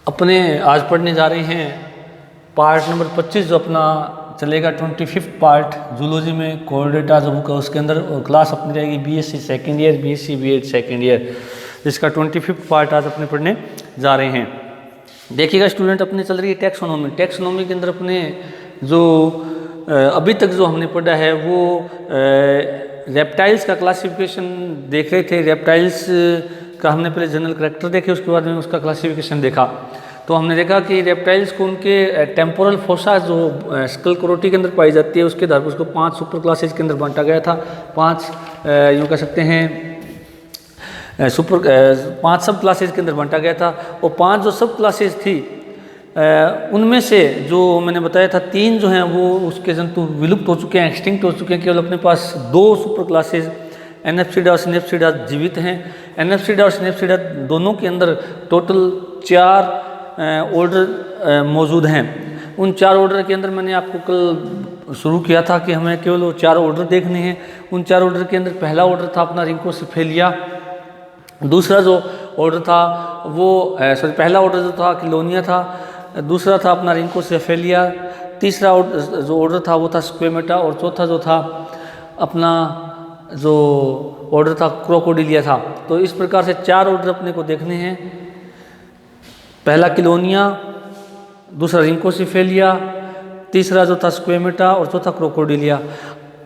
अपने आज पढ़ने जा रहे हैं पार्ट नंबर 25 जो अपना चलेगा 25th पार्ट जूलॉजी में कोऑर्डिनेटा जो बुक है उसके अंदर, और क्लास अपनी रहेगी BSc second year, BSc BEd second year, जिसका 25th पार्ट आज अपने पढ़ने जा रहे हैं। देखिएगा स्टूडेंट, अपने चल रही है टैक्सोनॉमी। टैक्सोनॉमी के अंदर अपने जो अभी तक जो हमने पढ़ा है वो रेप्टाइल्स का क्लासिफिकेशन देख रहे थे। रेप्टाइल्स का हमने पहले जनरल करैक्टर देखे, उसके बाद में उसका क्लासिफिकेशन देखा। तो हमने देखा कि रेप्टाइल्स को उनके टेम्पोरल फोसा जो स्कल करोटी के अंदर पाई जाती है उसके आधार पर उसको 5 सुपर क्लासेज के अंदर बांटा गया था। 5 यूँ कह सकते हैं 5 सब क्लासेज के अंदर बांटा गया था। और 5 जो सब क्लासेज थी उनमें से जो मैंने बताया था 3 जो हैं वो उसके जंतु विलुप्त हो चुके हैं, एक्सटिंक्ट हो चुके हैं। केवल अपने पास 2 सुपर क्लासेज एनेप्सिडा और सिनेप्सिडा जीवित हैं। एनेप्सिडा और सिनेप्सिडा दोनों के अंदर टोटल 4 ऑर्डर मौजूद हैं। उन 4 ऑर्डर के अंदर मैंने आपको कल शुरू किया था कि हमें केवल वो 4 ऑर्डर देखने हैं। उन 4 ऑर्डर के अंदर पहला ऑर्डर था अपना रिंकोसिफेलिया। दूसरा जो ऑर्डर था वो पहला ऑर्डर जो था किलोनिया था। दूसरा था अपना रिंकोसिफेलिया। तीसरा जो ऑर्डर था वो था स्क्वेमेटा। और चौथा जो था अपना जो ऑर्डर था क्रोकोडिलिया था। तो इस प्रकार से 4 ऑर्डर अपने को देखने हैं। पहला किलोनिया, दूसरा रिंकोसिफेलिया, तीसरा जो था स्क्वेमेटा और चौथा क्रोकोडिलिया।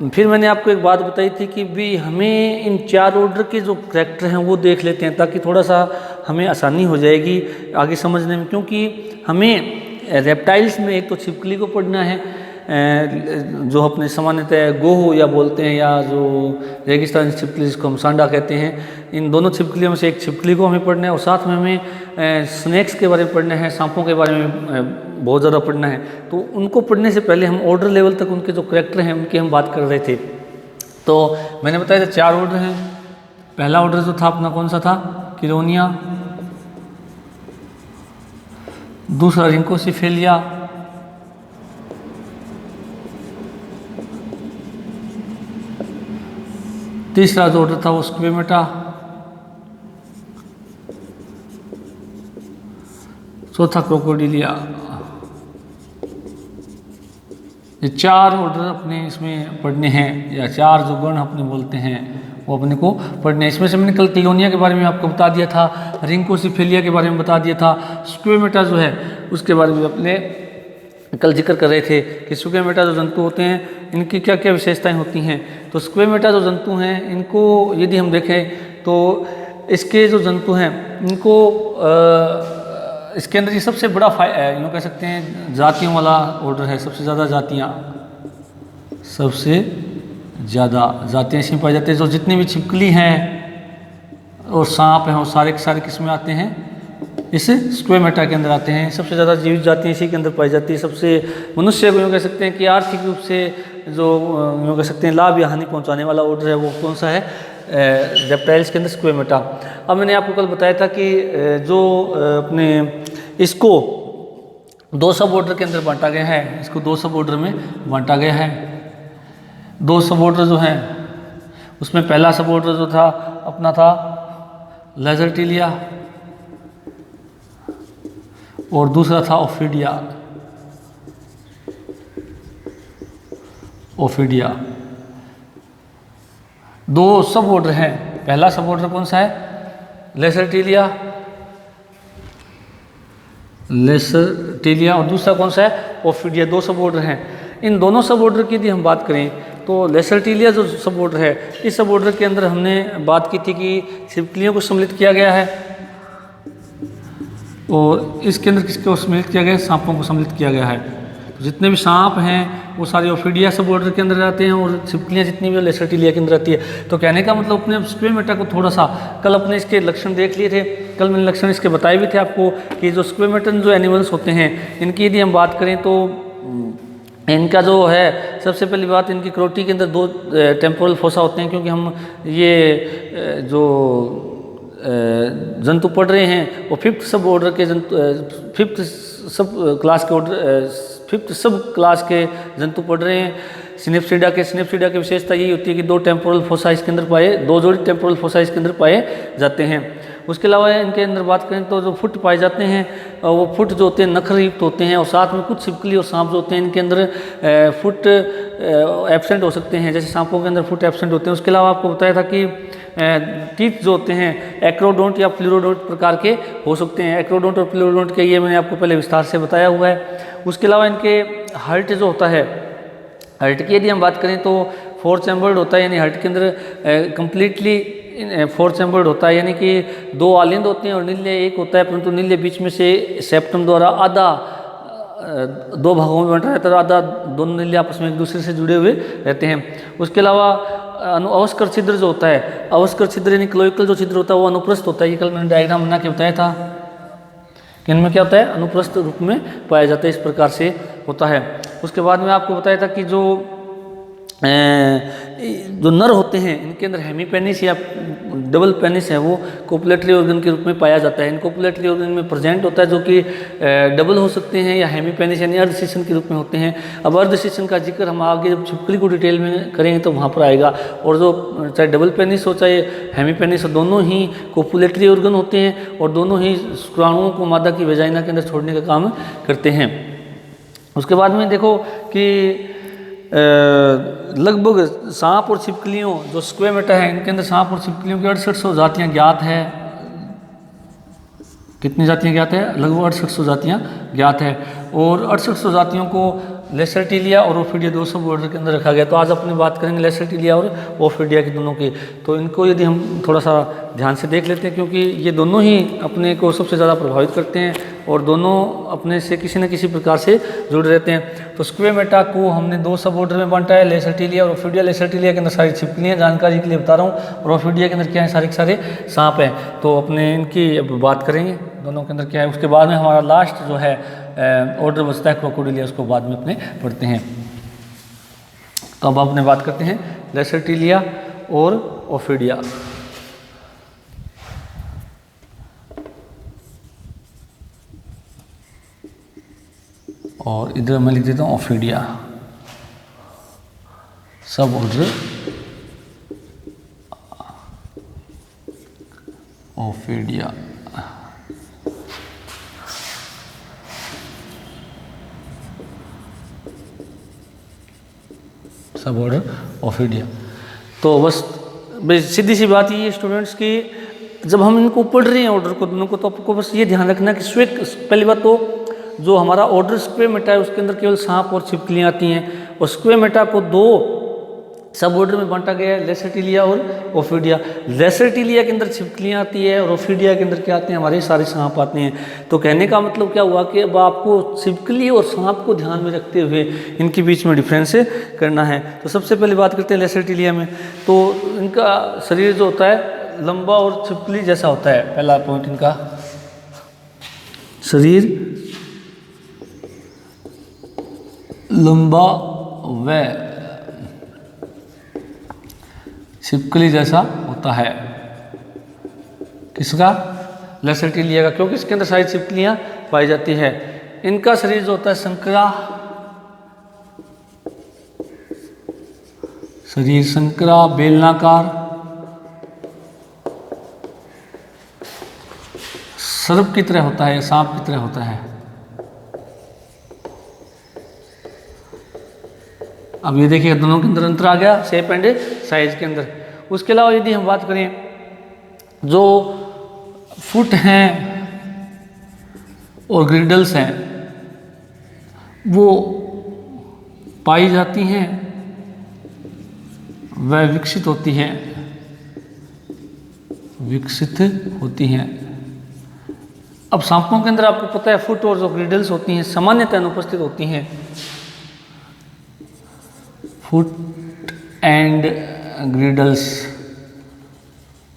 फिर मैंने आपको एक बात बताई थी कि भी हमें इन 4 ऑर्डर के जो करैक्टर हैं वो देख लेते हैं ताकि थोड़ा सा हमें आसानी हो जाएगी आगे समझने में। क्योंकि हमें रेप्टाइल्स में एक तो छिपकली को पढ़ना है जो अपने सामान्यतः गोहू या बोलते हैं, या जो रेगिस्तानी छिपकली जिसको हम सांडा कहते हैं। इन दोनों छिपकलियों में से एक छिपकली को हमें पढ़ना है। और साथ में हमें स्नेक्स के बारे में पढ़ना है, सांपों के बारे में बहुत ज़्यादा पढ़ना है। तो उनको पढ़ने से पहले हम ऑर्डर लेवल तक उनके जो करैक्टर हैं उनकी हम बात कर रहे थे। तो मैंने बताया था 4 ऑर्डर हैं। पहला ऑर्डर जो था अपना कौन सा था, किलोनिया। दूसरा रिंकोसिफेलिया। तीसरा जो ऑर्डर था वो स्क्वेमेटा। चौथा क्रोकोडिलिया। ये 4 ऑर्डर अपने इसमें पढ़ने हैं, या 4 जो गण अपने बोलते हैं वो अपने को पढ़ने हैं। इसमें से मैंने कल किलोनिया के बारे में आपको बता दिया था, रिंकोसिफेलिया के बारे में बता दिया था, स्क्वेमेटा जो है उसके बारे में अपने कल जिक्र कर रहे थे कि स्क्वेमेटा जो जंतु होते हैं इनकी क्या क्या विशेषताएं होती हैं। तो स्क्वेमेटा जो जंतु हैं इनको यदि हम देखें तो इसके जो जंतु हैं इनको इसके अंदर ये सबसे बड़ा यूँ कह सकते हैं जातियों वाला ऑर्डर है। सबसे ज़्यादा जातियाँ इसमें पाई जाती हैं। जो जितनी भी छिपकली हैं और सांप हैं वो सारे के सारे किस में आते हैं, इस स्क्वेमेटा के अंदर आते हैं। सबसे ज़्यादा जीवित जातियाँ इसी के अंदर पाई जाती है। सबसे मनुष्य को यूँ कह सकते हैं कि आर्थिक रूप से जो यूँ कह सकते हैं लाभ या हानि पहुँचाने वाला ऑर्डर है वो कौन सा है, रेप्टाइल्स के अंदर स्क्वेमेटा। अब मैंने आपको कल बताया था कि जो अपने इसको 2 सब ऑर्डर के अंदर बांटा गया है। इसको 2 सब ऑर्डर में बांटा गया है। 2 सब ऑर्डर जो हैं उसमें पहला सब ऑर्डर जो था अपना था लेजर्टिलिया और दूसरा था ओफिडिया। 2 सब ऑर्डर हैं। पहला सब ऑर्डर कौन सा है, लेसर्टिलिया, और दूसरा कौन सा है, ओफिडिया। 2 सब ऑर्डर हैं। इन दोनों सब ऑर्डर की यदि हम बात करें तो लेसर्टिलिया जो सब ऑर्डर है, इस सब ऑर्डर के अंदर हमने बात की थी कि छिपकलियों को सम्मिलित किया गया है, और इसके अंदर किसको सम्मिलित किया गया है, सांपों को सम्मिलित किया गया है। तो जितने भी सांप हैं वो सारे ओफिडिया सब ऑर्डर के अंदर आते हैं, और छिपकलियाँ जितनी भी लेसर्टिलिया के अंदर आती है। तो कहने का मतलब अपने स्क्वेमेटा को थोड़ा सा कल अपने इसके लक्षण देख लिए थे। कल मैंने लक्षण इसके बताए भी थे आपको कि जो स्क्वेमेटन जो एनिमल्स होते हैं इनकी यदि हम बात करें तो इनका जो है सबसे पहली बात, इनकी करोटी के अंदर 2 टेम्पोरल फोसा होते हैं। क्योंकि हम ये जो जंतु पढ़ रहे हैं वो 5th सब ऑर्डर के जंतु 5th सब क्लास के जंतु पढ़ रहे हैं। सिनेप्सिडा की विशेषता यही होती है कि 2 टेम्पोरल फोसा इसके अंदर पाए, 2 जोड़ी टेम्पोरल फोसा इसके अंदर पाए जाते हैं। उसके अलावा इनके अंदर बात करें तो जो फुट पाए जाते हैं वो फुट जो होते हैं नखरयुक्त होते हैं, और साथ में कुछ छिपकली और सांप जो होते हैं इनके अंदर फुट एब्सेंट हो सकते हैं, जैसे सांपों के अंदर फुट एब्सेंट होते हैं। उसके अलावा आपको बताया था कि टीथ जो होते हैं एक्रोडोंट या फ्लोरोडोंट प्रकार के हो सकते हैं। एक्रोडोंट और फ्लोरोडोंट के ये मैंने आपको पहले विस्तार से बताया हुआ है। उसके अलावा इनके हर्ट जो होता है, हर्ट की यदि हम बात करें तो 4 चैम्बर्ड होता है, यानी हर्ट के अंदर कम्प्लीटली 4 चैम्बर्ड होता है, यानी कि 2 आलिंद होते हैं और नील्य एक होता है, परंतु नील्य बीच में से सेप्टम द्वारा आधा 2 भागों में बंटा रहता है, आधा दोनों नील्य आपस में एक दूसरे से जुड़े हुए रहते हैं। उसके अलावा अवस्कर छिद्र जो होता है, अवस्कर छिद्र यानी क्लोइकल जो छिद्र होता है वो अनुप्रस्थ होता है। ये कल मैंने डायग्राम बना के बताया था कि इनमें क्या होता है, अनुप्रस्थ रूप में पाया जाता है, इस प्रकार से होता है। उसके बाद में आपको बताया था कि जो नर होते हैं इनके अंदर हेमीपेनिस या डबल पेनिस है वो कोपुलेटरी ऑर्गन के रूप में पाया जाता है। इन कोपुलेटरी ऑर्गन में प्रेजेंट होता है जो कि डबल हो सकते हैं या हेमीपेनिस यानी अर्धशिशन के रूप में होते हैं। अब अर्धशिशन का जिक्र हम आगे जब छिपकली को डिटेल में करेंगे तो वहाँ पर आएगा। और जो चाहे डबल पेनिस हो चाहे हेमीपेनिस हो, दोनों ही कोपुलेटरी ऑर्गन होते हैं और दोनों ही शुक्राणुओं को मादा की वेजाइना के अंदर छोड़ने का काम करते हैं। उसके बाद में देखो कि लगभग सांप और छिपकलियों जो स्क्वेमेटा है इनके अंदर सांप और छिपकलियों की 6800 जातियाँ ज्ञात है। कितनी जातियाँ ज्ञात है? लगभग 6800 जातियाँ ज्ञात है। और 6800 जातियों को लेसरटिलिया और ओफिडिया 2 सब ऑर्डर के अंदर रखा गया। तो आज अपनी बात करेंगे लेसरटिलिया और ओफिडिया की दोनों की। तो इनको यदि हम थोड़ा सा ध्यान से देख लेते हैं, क्योंकि ये दोनों ही अपने को सबसे ज़्यादा प्रभावित करते हैं और दोनों अपने से किसी न किसी प्रकार से जुड़े रहते हैं। तो स्क्वेमेटा को हमने 2 सब ऑर्डर में बांटा है, लेसरटिलिया और ओफिडिया। लेसरटिलिया के अंदर सारी छिपकलियाँ जानकारी के लिए बता रहा हूँ, और ओफिडिया के अंदर क्या है, सारे के सारे सांप हैं। तो अपने इनकी अब बात करेंगे दोनों के अंदर क्या है। उसके बाद में हमारा लास्ट जो है ऑर्डर बचता है क्रोकोडिलिया, उसको बाद में अपने पढ़ते हैं। तो अब अपने बात करते हैं लेसरटिलिया और ओफिडिया। और इधर मैं लिख देता हूँ ओफिडिया सब ऑर्डर ओफिडिया। सब ऑर्डर ओफिडिया। तो बस सीधी सी बात ये स्टूडेंट्स की जब हम इनको पढ़ रहे हैं ऑर्डर को दोनों को, तो आपको बस ये ध्यान रखना कि पहली बात तो जो हमारा ऑर्डर स्क्वेमेटा है उसके अंदर केवल सांप और छिपकलियाँ आती हैं, और स्क्वेमेटा को 2 सब ऑर्डर में बांटा गया है, लेसरटिलिया और ओफिडिया। लेसरटिलिया के अंदर छिपकलियाँ आती है और ओफिडिया के अंदर क्या आते हैं, हमारे सारे सांप आते हैं। तो कहने का मतलब क्या हुआ कि अब आपको छिपकली और सांप को ध्यान में रखते हुए इनके बीच में डिफरेंस करना है। तो सबसे पहले बात करते हैं लेसरटिलिया में। तो इनका शरीर जो होता है लंबा और छिपकली जैसा होता है। पहला पॉइंट, इनका शरीर लंबा व छिपकली जैसा होता है। किसका? लेसरटिलिया का, क्योंकि इसके अंदर सारी छिपकलियां पाई जाती है। इनका शरीर जो होता है संकरा, शरीर संकरा बेलनाकार, सर्प की तरह होता है या सांप की तरह होता है। अब ये देखिए दोनों के अंदर अंतर आ गया शेप एंड साइज के अंदर। उसके अलावा यदि हम बात करें जो फुट हैं और ग्रिडल्स हैं वो पाई जाती हैं, वह विकसित होती हैं, विकसित होती हैं। अब सांपों के अंदर आपको पता है फुट और जो ग्रिडल्स होती हैं सामान्यतः अनुपस्थित होती हैं। फुट एंड ग्रिडल्स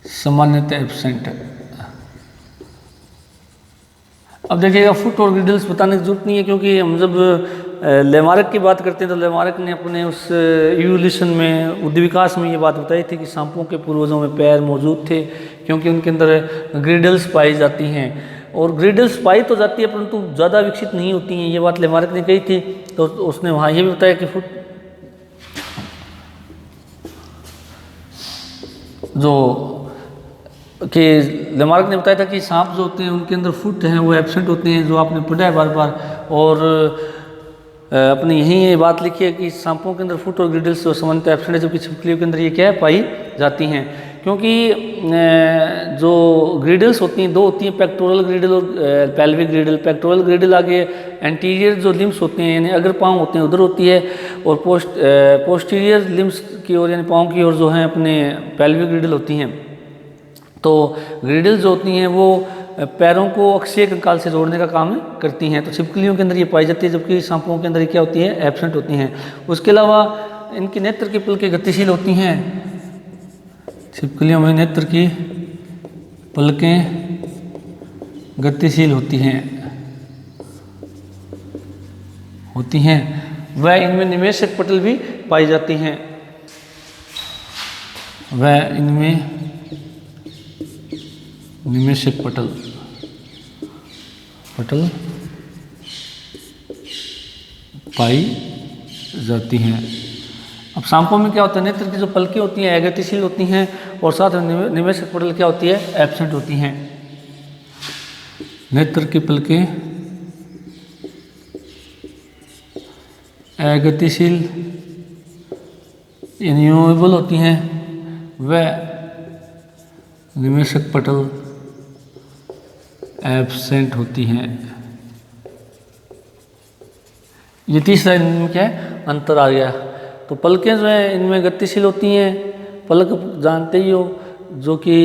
सामान्यतः एब्सेंट। अब देखिएगा फुट और ग्रिडल्स बताने की जरूरत नहीं है, क्योंकि हम जब लेमार्क की बात करते हैं तो लेमार्क ने अपने उस इवोल्यूशन में उद्विकास में ये बात बताई थी कि सांपों के पूर्वजों में पैर मौजूद थे, क्योंकि उनके अंदर ग्रिडल्स पाई जाती हैं। और ग्रिडल्स पाई तो जाती है परंतु ज़्यादा विकसित नहीं होती हैं, ये बात लेमार्क ने कही थी। तो उसने वहाँ ये भी बताया कि फुट जो कि लेमार्क ने बताया था कि सांप जो होते हैं उनके अंदर फुट हैं वो एब्सेंट होते हैं, जो आपने पढ़ा है बार बार। और अपने यहीं ये बात लिखी है कि सांपों के अंदर फुट और ग्रिडल्स जो सामान्यतः एब्सेंट है, जबकि छिपकलियों के अंदर ये क्या है पाई जाती हैं। क्योंकि जो ग्रिडल्स होती हैं दो होती हैं, पेक्टोरल ग्रिडल और पेल्विक ग्रिडल। पेक्टोरल ग्रिडल आगे एंटीरियर जो लिम्स होते हैं यानी अगर पाँव होते हैं उधर होती है, और पोस्टीरियर लिम्स की ओर यानी पाँव की ओर जो है अपने पेल्विक ग्रिडल होती हैं। तो ग्रिडल जो होती हैं वो पैरों को अक्षीय कंकाल से जोड़ने का काम करती हैं। तो छिपकलियों के अंदर ये पाई जाती है, जबकि सांपों के अंदर ये क्या होती है एब्सेंट होती हैं। उसके अलावा इनके नेत्र की पलकें गतिशील होती हैं। छिपकलियों में नेत्र की पलकें गतिशील होती हैं वह इनमें निमेशक पटल भी पाई जाती हैं। वह इनमें निमेशक पटल पाई जाती हैं। अब सांपों में क्या होता है, नेत्र की जो पलकें होती हैं अगतिशील होती हैं, और साथ में निमेशक पटल क्या होती है एब्सेंट होती हैं। नेत्र की पलकें अगतिशील इनयूएबल होती हैं, वह निमेशक पटल एब्सेंट होती हैं। ये तीसरा इनमें क्या है अंतर आ गया। तो पलकें जो है इनमें गतिशील होती हैं, पलक जानते ही हो जो कि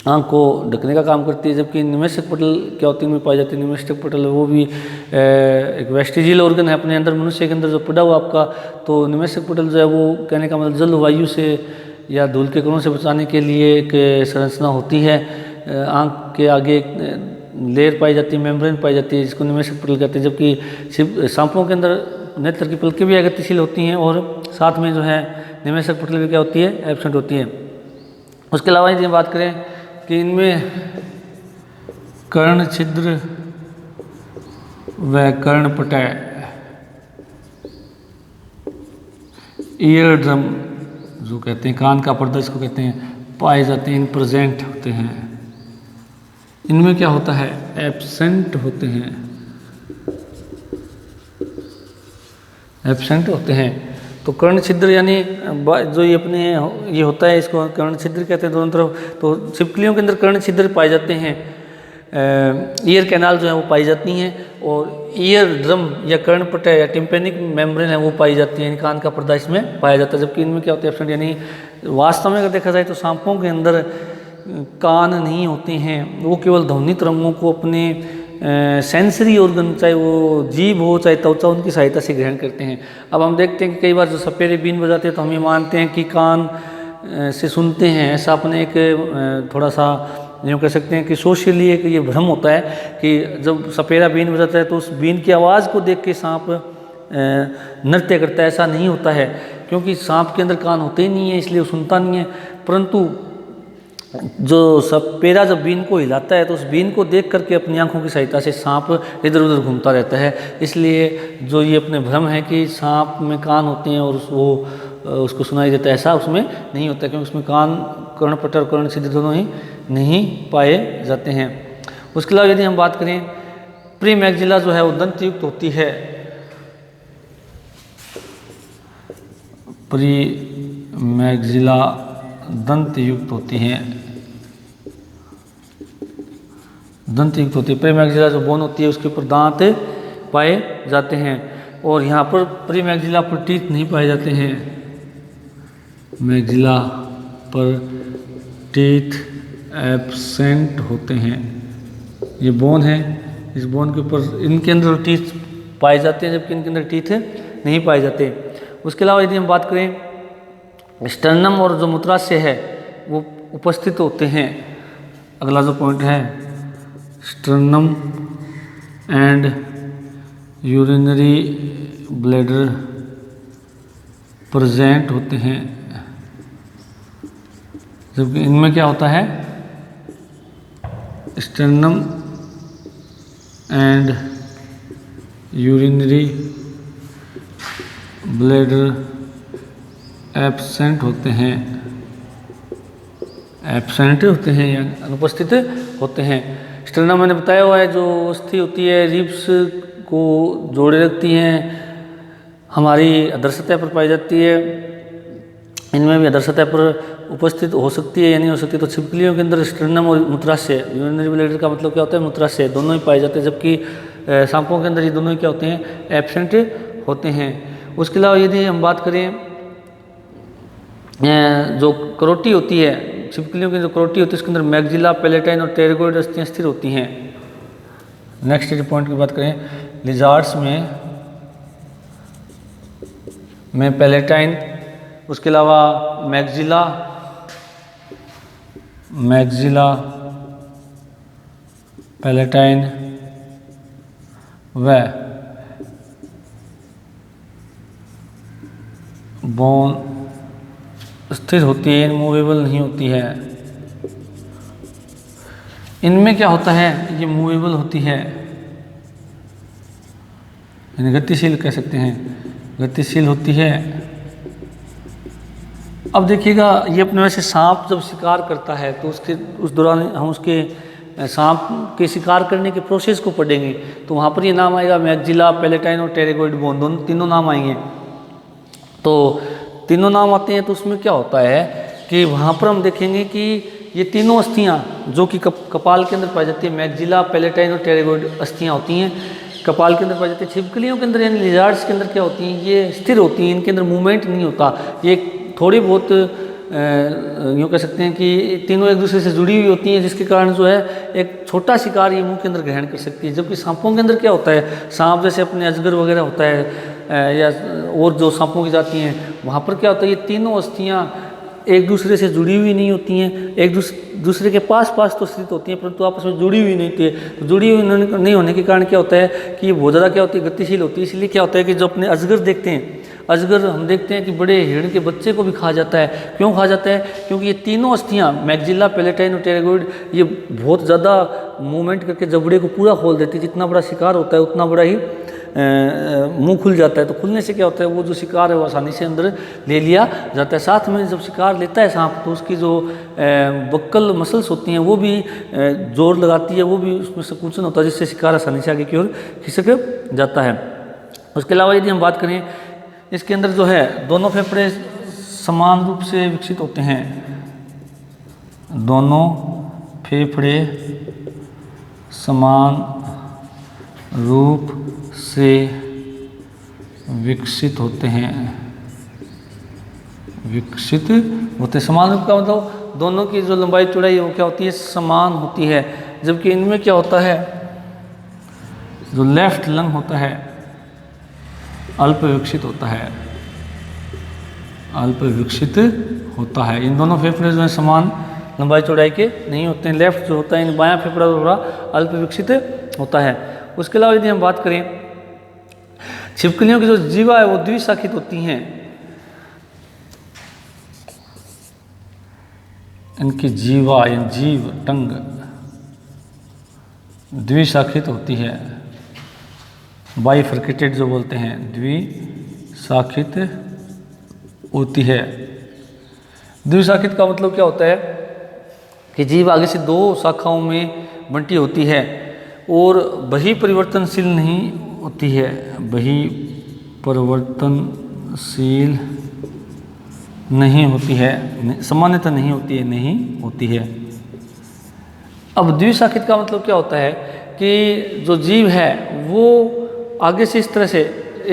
आँख को ढकने का काम करती है, जबकि निमेशक पटल क्या होती है इनमें पाई जाती है। निमेशक पटल वो भी एक वेस्टिजियल ऑर्गन है अपने अंदर, मनुष्य के अंदर जो पड़ा हुआ आपका। तो निमेशक पटल जो है वो कहने का मतलब जलवायु से या धूल के कणों से बचाने के लिए एक संरचना होती है। आँख के आगे एक लेयर पाई जाती है, मेम्ब्रेन पाई जाती है, जिसको निमेशक पटल कहते हैं। जबकि सांपों के अंदर नेत्र की पलकें भी अगतिशील होती हैं, और साथ में जो है निमेशक पटल भी क्या होती है एब्सेंट होती है। उसके अलावा यदि बात करें कि इनमें कर्ण छिद्र व कर्णपटय ईयर ड्रम जो कहते हैं कान का पर्दा इसको कहते हैं पाए जाते हैं, इन प्रेजेंट होते हैं। इनमें क्या होता है एब्सेंट होते हैं, एब्सेंट होते हैं। तो कर्ण छिद्र यानी जो ये अपने ये होता है इसको कर्ण छिद्र कहते हैं दोनों तरफ। तो छिपकलियों के अंदर कर्ण छिद्र पाए जाते हैं, ईयर कैनाल जो है वो पाई जाती हैं, और ईयर ड्रम या कर्णपटय या टिम्पेनिक मेम्ब्रेन है वो पाई जाती है, कान का पर्दा इसमें पाया जाता है। जबकि इनमें क्या होता है एब्सेंट, यानी वास्तव में अगर देखा जाए तो सांपों के अंदर कान नहीं होते हैं, वो केवल ध्वनि तरंगों को अपने सेंसरी ऑर्गन चाहे वो जीभ हो चाहे त्वचा उनकी सहायता से ग्रहण करते हैं। अब हम देखते हैं कि कई बार जो सपेरे बीन बजाते हैं तो हम ये मानते हैं कि कान से सुनते हैं। ऐसा अपने एक थोड़ा सा यूँ कह सकते हैं कि सोशली एक ये भ्रम होता है कि जब सपेरा बीन बजाता है तो उस बीन की आवाज़ को देख के सांप नृत्य करता है। ऐसा नहीं होता है, क्योंकि सांप के अंदर कान होते ही नहीं है इसलिए वो सुनता नहीं है। परंतु जो सपेरा जब बीन को हिलाता है तो उस बीन को देख करके अपनी आंखों की सहायता से सांप इधर उधर घूमता रहता है। इसलिए जो ये अपने भ्रम है कि सांप में कान होते हैं और वो उसको सुनाई देता है, ऐसा उसमें नहीं होता, क्योंकि उसमें कान कर्णपटल और कर्ण छिद्र दोनों ही नहीं पाए जाते हैं। उसके अलावा यदि हम बात करें प्री मैक्सिला जो है वो दंत युक्त होती है। प्री मैक्सिला दंत युक्त होती हैं, दंत युक्त होती है। प्री मैक्सिला जो बोन होती है उसके ऊपर दांत पाए जाते हैं, और यहाँ पर प्री मैक्सिला पर टीथ नहीं पाए जाते हैं। मैक्सिला पर टीथ एब्सेंट होते हैं। ये बोन है, इस बोन के ऊपर इनके अंदर टीथ पाए जाते हैं, जबकि इनके अंदर टीथ नहीं पाए जाते। उसके अलावा यदि हम बात करें स्टर्नम और जो मूत्राशय है वो उपस्थित होते हैं। अगला जो पॉइंट है sternum and urinary bladder present होते हैं, जबकि इनमें क्या होता है sternum and urinary bladder absent होते हैं। एब्सेंट होते हैं या अनुपस्थित होते हैं। स्टेरनम मैंने बताया हुआ है, जो अस्थि होती है रिब्स को जोड़े रखती हैं, हमारी अधर सतह पर पाई जाती है। इनमें भी अधर सतह पर उपस्थित हो सकती है या नहीं हो सकती। तो छिपकलियों के अंदर स्टेरनम और मूत्राशय, यूरिनरी ब्लैडर का मतलब क्या होता है, मूत्राशय, दोनों ही पाए जाते हैं, जबकि सांपों के अंदर ये दोनों ही क्या होते हैं, एब्सेंट होते हैं। उसके अलावा यदि हम बात करें जो करोटी होती है, छिपकलियों की जो करोटी होती है उसके अंदर मैग्जिला, पैलेटाइन और टेरिगोइड अस्थियाँ स्थिर होती हैं। नेक्स्ट पॉइंट की बात करें, लिजार्ड्स में पैलेटाइन, उसके अलावा मैग्जिला, पैलेटाइन व बोन स्थिर होती है, इनमूवेबल नहीं होती है। इनमें क्या होता है, ये मूवेबल होती है, यानी गतिशील कह सकते हैं, गतिशील होती है। अब देखिएगा, ये अपने वैसे सांप जब शिकार करता है तो उस दौरान हम उसके सांप के शिकार करने के प्रोसेस को पढ़ेंगे, तो वहाँ पर ये नाम आएगा मैग्जिला, पैलेटाइन और टेरिगोइड बोन, दोनों तीनों नाम आएंगे। तो तीनों नाम आते हैं, तो उसमें क्या होता है कि वहाँ पर हम देखेंगे कि ये तीनों अस्थियाँ जो कि कपाल के अंदर पाई जाती है, मैग्जिला, पैलेटाइन और टेरिगोइड अस्थियाँ होती हैं, कपाल के अंदर पाई जाती है। छिपकलियों के अंदर यानी लिजार्ड्स के अंदर क्या होती हैं, ये स्थिर होती हैं, इनके अंदर मूवमेंट नहीं होता, ये थोड़ी बहुत यूँ कह सकते हैं कि तीनों एक दूसरे से जुड़ी हुई होती हैं, जिसके कारण जो है एक छोटा शिकार ये मुंह के अंदर ग्रहण कर सकती है। जबकि सांपों के अंदर क्या होता है, सांप जैसे अपने अजगर वगैरह होता है या और जो सांपों की जाती हैं, वहाँ पर क्या होता है, ये तीनों अस्थियाँ एक दूसरे से जुड़ी हुई नहीं होती हैं, एक दूसरे के पास तो स्थित होती हैं, परंतु आपस में जुड़ी हुई नहीं होती है। तो जुड़ी हुई नहीं होने के कारण क्या होता है कि ये बहुत ज़्यादा क्या होती है, गतिशील होती है। इसलिए क्या होता है कि जो अपने अजगर देखते हैं, अजगर हम देखते हैं कि बड़े हिरण के बच्चे को भी खा जाता है। क्यों खा जाता है, क्योंकि ये तीनों अस्थियाँ मैग्जिला, पैलेटाइन और टेरिगोइड ये बहुत ज़्यादा मूवमेंट करके जबड़े को पूरा खोल देती है। जितना बड़ा शिकार होता है उतना बड़ा ही मुंह खुल जाता है। तो खुलने से क्या होता है, वो जो शिकार है वो आसानी से अंदर ले लिया जाता है। साथ में जब शिकार लेता है सांप, तो उसकी जो बक्कल मसल्स होती हैं वो भी जोर लगाती है, वो भी उसमें संकुचन होता है, जिससे शिकार आसानी से आगे की ओर खिसक जाता है। उसके अलावा यदि हम बात करें, इसके अंदर जो है दोनों फेफड़े समान रूप से विकसित होते हैं, दोनों फेफड़े समान रूप से विकसित होते हैं, समान रूप का मतलब दोनों की जो लंबाई चौड़ाई वो क्या होती है, समान होती है। जबकि इनमें क्या होता है, जो लेफ्ट लंग होता है अल्प विकसित होता है, इन दोनों फेफड़े जो है समान लंबाई चौड़ाई के नहीं होते हैं। लेफ्ट जो होता है, इन बायां फेफड़ा थोड़ा अल्प विकसित होता है। उसके अलावा यदि हम बात करें, छिपकलियों की जो जीवा है वो द्विशाखित होती हैं, इनकी जीवा या जीव टंग द्विशाखित होती है, बाइफर्केटेड जो बोलते हैं, द्विशाखित होती है। द्विशाखित का मतलब क्या होता है कि जीव आगे से दो शाखाओं में बंटी होती है और बही परिवर्तनशील नहीं होती है, बही परिवर्तनशील नहीं होती है, सामान्यतः नहीं होती है। अब द्विशाखित का मतलब क्या होता है कि जो जीव है वो आगे से इस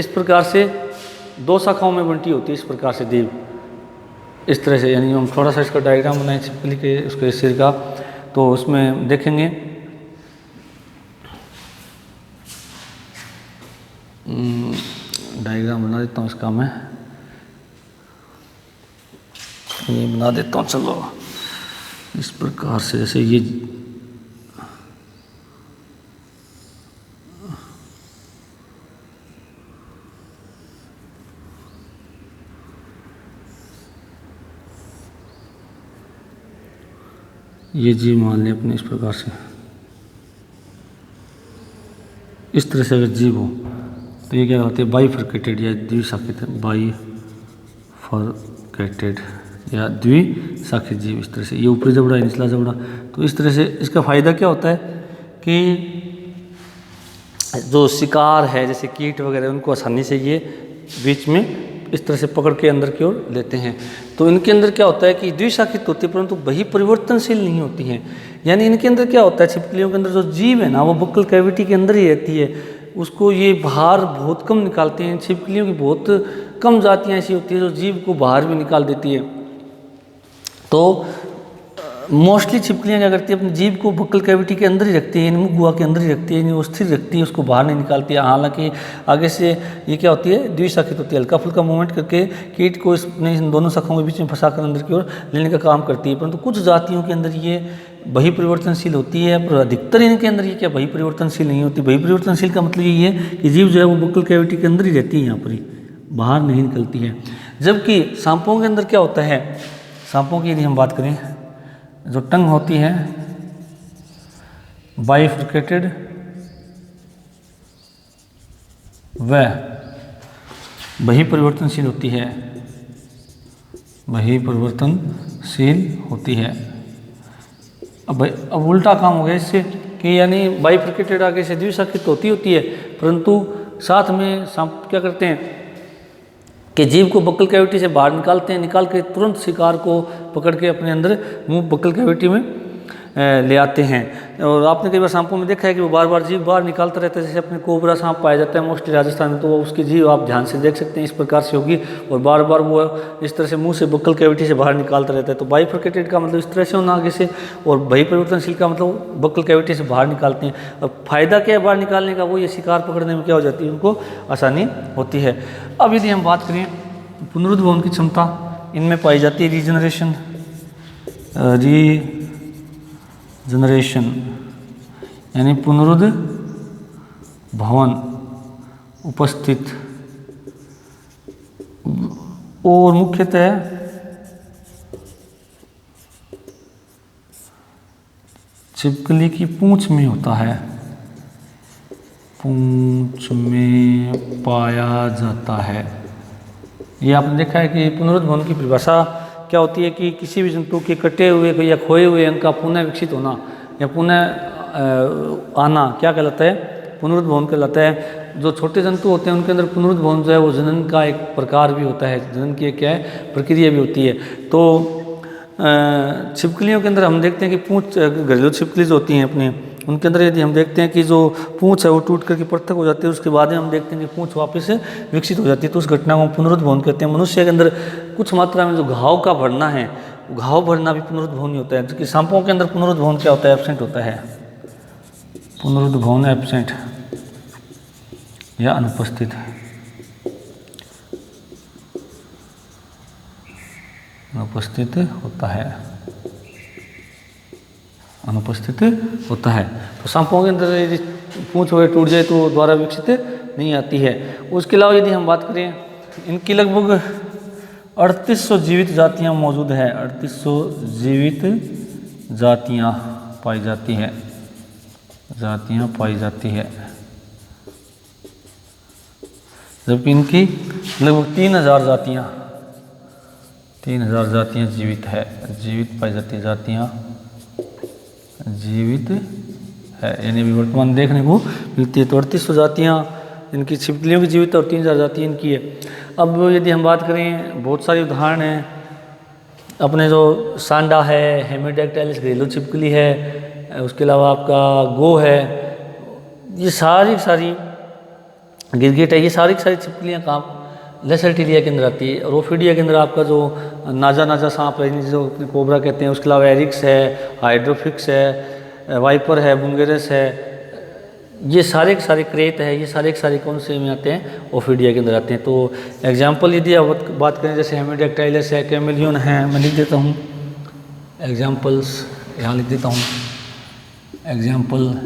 प्रकार से दो शाखाओं में बंटी होती है, इस प्रकार से जीव इस तरह से, यानी हम थोड़ा सा इसका डायग्राम बनाए छिपकली के उसके सिर का, तो उसमें देखेंगे डायग्राम बना देता हूँ इसका, मैं ये बना देता हूँ। चलो इस प्रकार से, जैसे ये जीव मान लें अपने इस प्रकार से, इस तरह से अगर जीव हो तो ये क्या कहते हैं, बाइफर्केटेड या द्विशाखित, बाइफर्केटेड या द्विशाखित जीव। इस तरह से ये ऊपरी जबड़ा है, निचला जबड़ा। तो इस तरह से इसका फ़ायदा क्या होता है कि जो शिकार है जैसे कीट वगैरह, उनको आसानी से ये बीच में इस तरह से पकड़ के अंदर की ओर लेते हैं। तो इनके अंदर क्या होता है कि द्विशाखित होती है परंतु वही परिवर्तनशील नहीं होती हैं। यानी इनके अंदर क्या होता है, छिपकलियों के अंदर जो जीव है ना वो बक्कल कैविटी के अंदर ही रहती है, उसको ये बाहर बहुत कम निकालते हैं। छिपकलियों की बहुत कम जातियाँ ऐसी होती है जो जीव को बाहर भी निकाल देती है। तो मोस्टली छिपकलियाँ क्या करती है, अपने जीव को बक्कल कैविटी के अंदर ही रखती है, मुँह गुहा के अंदर ही रखती है, यानी वो स्थिर रखती है, उसको बाहर नहीं निकालती है। हालांकि आगे से ये क्या होती है, द्विशाखित होती है, हल्का फुल्का मूवमेंट करके कीट को इन दोनों शाखाओं के बीच में फंसाकर अंदर की ओर लेने का काम करती है। परंतु कुछ जातियों के अंदर ये वही परिवर्तनशील होती है, पर अधिकतर इनके अंदर ये क्या वही परिवर्तनशील नहीं होती। वही परिवर्तनशील का मतलब यही है कि जीव जो है वो बक्कल कैविटी के अंदर ही रहती है, यहाँ पर ही बाहर नहीं निकलती है। जबकि सांपों के अंदर क्या होता है, सांपों की यदि हम बात करें, जो टंग होती है बाइफर्केटेड वह वही परिवर्तनशील होती है, वही परिवर्तनशील होती है। अब उल्टा काम हो गया इससे कि यानी बाइफर्केटेड आगे से द्विशाखित होती है, परंतु साथ में सांप क्या करते हैं कि जीव को बक्कल कैविटी से बाहर निकालते हैं, निकाल के तुरंत शिकार को पकड़ के अपने अंदर मुंह बक्कल कैविटी में ले आते हैं। और आपने कई बार सांपों में देखा है कि वो बार बार जीव बाहर निकालता रहता है। जैसे अपने कोबरा सांप पाया जाता है मोस्टली राजस्थान में, तो वो उसकी जीव आप ध्यान से देख सकते हैं इस प्रकार से होगी, और बार बार वो इस तरह से मुंह से बक्कल कैविटी से बाहर निकालता रहता है। तो बाइफर्केटेड का मतलब इस तरह से होना आगे से, और वही परिवर्तनशील का मतलब बक्कल कैविटी से बाहर निकालते हैं। और फायदा क्या है बाहर निकालने का, वो ये शिकार पकड़ने में क्या हो जाती है, उनको आसानी होती है। अब यदि हम बात करें पुनरुद्भवन की क्षमता, इनमें पाई जाती है रीजनरेशन यानी पुनरुद्भवन उपस्थित, और मुख्यतः छिपकली की पूंछ में होता है, पूंछ में पाया जाता है। ये आपने देखा है कि पुनरुद्भवन की परिभाषा क्या होती है कि किसी भी जंतु के कटे हुए या खोए हुए अंग का पुनः विकसित होना या पुनः आना क्या कहलाता है, पुनरुद्भवन कहलाता है। जो छोटे जंतु होते हैं उनके अंदर पुनरुद्भवन जो है वो जनन का एक प्रकार भी होता है, जनन की एक क्या है प्रक्रिया भी होती है। तो छिपकलियों के अंदर हम देखते हैं कि पूंछ, घरेलू छिपकली जो होती हैं अपने, उनके अंदर यदि हम देखते हैं कि जो पूंछ है वो टूट करके पृथक हो जाती है, उसके बाद में हम देखते हैं कि पूंछ वापस से विकसित हो जाती है, तो उस घटना को पुनरुद्भवन कहते हैं। मनुष्य के अंदर कुछ मात्रा में जो घाव का भरना है, घाव भरना भी पुनरुद्भवन ही होता है। जबकि सांपों के अंदर पुनरुद्भवन क्या होता है, एब्सेंट होता है, पुनरुद्भवन एब्सेंट या अनुपस्थित है, अनुपस्थित होता है, अनुपस्थित होता है। तो सांपों के अंदर यदि पूंछ वगैरह टूट जाए तो दोबारा विकसित नहीं आती है। उसके अलावा यदि हम बात करें, इनकी लगभग 3800 जीवित जातियां मौजूद है, 3800 जीवित जातियां पाई जाती है, जातियां पाई जाती है। जबकि इनकी लगभग 3000 जातियां, 3000 जातियां जीवित है, जीवित पाई जाती है, जातियां जीवित है, यानी अभी वर्तमान देखने को मिलती है। तो 3800 जातियाँ इनकी छिपकलियों की जीवित और 3000 जातियाँ इनकी है। अब यदि हम बात करें, बहुत सारी उदाहरण हैं अपने, जो सांडा है, हेमिडैक्टाइलिस घरेलू छिपकली है, उसके अलावा आपका गो है, ये सारी गिरगिट है, ये सारी छिपकलियाँ कहाँ लेसर्टिलिया के अंदर आती है। और ओफिडिया के अंदर आपका जो नाजा सांप है, जो कोबरा कहते हैं, उसके अलावा एरिक्स है, हाइड्रोफिक्स है, वाइपर है, बुंगेरस है, ये सारे के सारे क्रेत है, ये सारे के सारे कौन से में आते हैं, ओफिडिया के अंदर आते हैं। तो एग्जाम्पल यदि आप बात करें, जैसे हेमिडैक्टाइलस है, कैमेलियन है, मैं लिख देता हूँ एग्जाम्पल्स, यहाँ लिख देता हूँ एग्जाम्पल,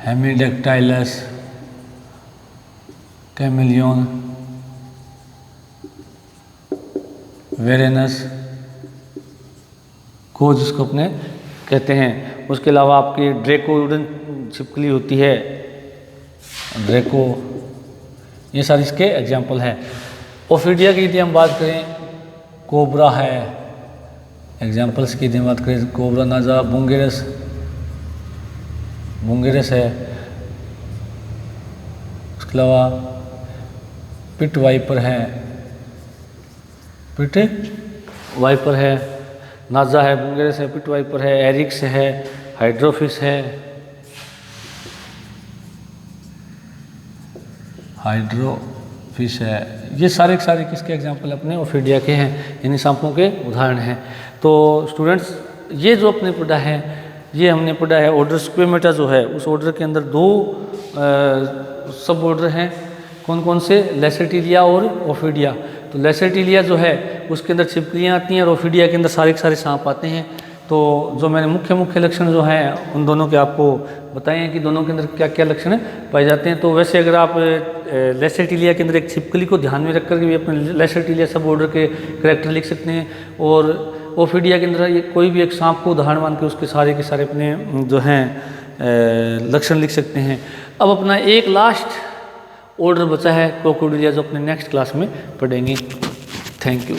हेमिडैक्टाइलस, कैमेलियन, वेरेनस को जिसको अपने कहते हैं। उसके अलावा आपकी ड्रेकोइडन छिपकली होती है, ड्रेको, ये सारे इसके एग्जाम्पल हैं। ओफिडिया की यदि हम बात करें कोबरा है, एग्जाम्पल्स की बात करें कोबरा, नाजा, बुंगेरस है, उसके अलावा पिट वाइपर है, नाजा है, बुंगेरस है, पिट वाइपर है, एरिक्स है, हाइड्रोफिस है, ये सारे के सारे किसके एग्जाम्पल अपने ओफिडिया के हैं, यानी सांपों के उदाहरण हैं। तो स्टूडेंट्स ये जो अपने पढ़ा है, ये हमने पढ़ा है ऑर्डर स्क्वेमेटा जो है, उस ऑर्डर के अंदर दो सब ऑर्डर हैं, कौन कौन से, लेसेटिलिया और ओफिडिया। तो लेसेटिलिया जो है उसके अंदर छिपकलियाँ आती हैं और ओफिडिया के अंदर सारे के सारे सांप आते हैं। तो जो मैंने मुख्य लक्षण जो हैं उन दोनों के आपको बताए हैं कि दोनों के अंदर क्या क्या लक्षण पाए जाते हैं। तो वैसे अगर आप लेसेटिलिया के अंदर एक छिपकली को ध्यान में रख कर के भी अपने लेसेटिलिया सब ऑर्डर के करैक्टर लिख सकते हैं, और ओफिडिया के अंदर कोई भी एक सांप को उदाहरण मान के उसके सारे के सारे अपने जो हैं लक्षण लिख सकते हैं। अब अपना एक लास्ट ऑर्डर बचा है क्रोकोडिलिया, जो अपने नेक्स्ट क्लास में पढ़ेंगे। Thank you.